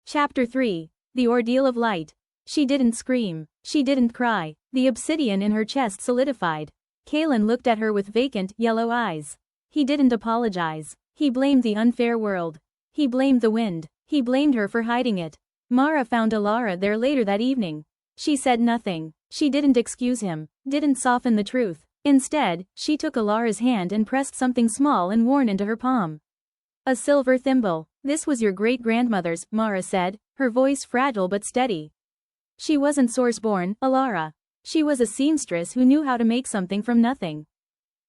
Chapter 3. The Ordeal of Light. She didn't scream. She didn't cry. The obsidian in her chest solidified. Kalen looked at her with vacant, yellow eyes. He didn't apologize. He blamed the unfair world. He blamed the wind. He blamed her for hiding it. Mara found Elara there later that evening. She said nothing. She didn't excuse him. Didn't soften the truth. Instead, she took Elara's hand and pressed something small and worn into her palm. A silver thimble. This was your great-grandmother's, Mara said, her voice fragile but steady. She wasn't source-born, Elara. She was a seamstress who knew how to make something from nothing.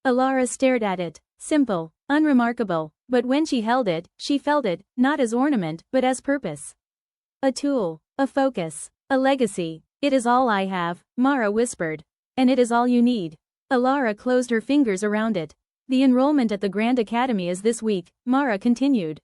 Elara stared at it. Simple, unremarkable, but when she held it, she felt it, not as ornament, but as purpose. A tool, a focus, a legacy. It is all I have, Mara whispered. And it is all you need. Elara closed her fingers around it. The enrollment at the Grand Academy is this week, Mara continued.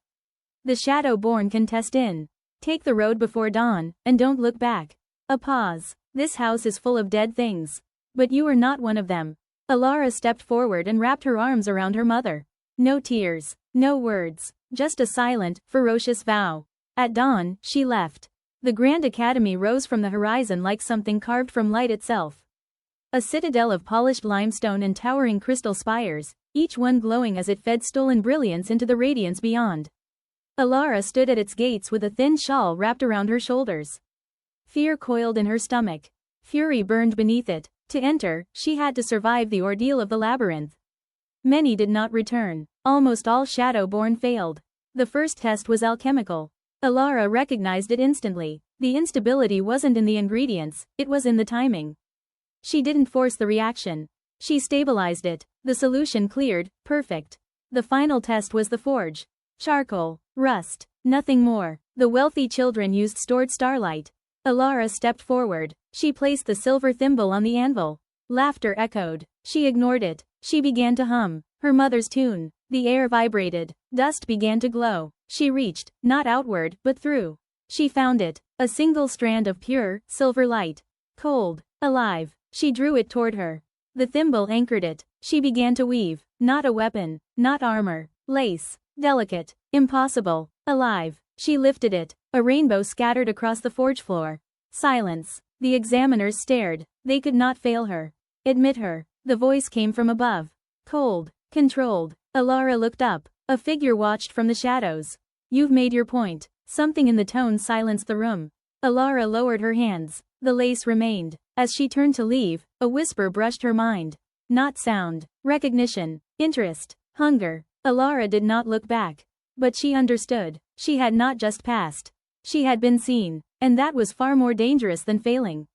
The Shadow-born can test in. Take the road before dawn, and don't look back. A pause. This house is full of dead things. But you are not one of them. Elara stepped forward and wrapped her arms around her mother. No tears, no words, just a silent, ferocious vow. At dawn, she left. The Grand Academy rose from the horizon like something carved from light itself. A citadel of polished limestone and towering crystal spires, each one glowing as it fed stolen brilliance into the radiance beyond. Elara stood at its gates with a thin shawl wrapped around her shoulders. Fear coiled in her stomach. Fury burned beneath it. To enter, she had to survive the ordeal of the labyrinth. Many did not return. Almost all Shadow-born failed. The first test was alchemical. Elara recognized it instantly. The instability wasn't in the ingredients, it was in the timing. She didn't force the reaction. She stabilized it. The solution cleared, perfect. The final test was the forge. Charcoal, rust, nothing more. The wealthy children used stored starlight. Elara stepped forward. She placed the silver thimble on the anvil. Laughter echoed. She ignored it. She began to hum her mother's tune. The air vibrated. Dust began to glow. She reached, not outward, but through. She found it. A single strand of pure, silver light. Cold, alive. She drew it toward her. The thimble anchored it. She began to weave. Not a weapon, not armor. Lace. Delicate. Impossible. Alive. She lifted it. A rainbow scattered across the forge floor. Silence. The examiners stared. They could not fail her. Admit her. The voice came from above. Cold. Controlled. Elara looked up. A figure watched from the shadows. You've made your point. Something in the tone silenced the room. Elara lowered her hands. The lace remained. As she turned to leave, a whisper brushed her mind. Not sound. Recognition. Interest. Hunger. Elara did not look back. But she understood. She had not just passed. She had been seen. And that was far more dangerous than failing.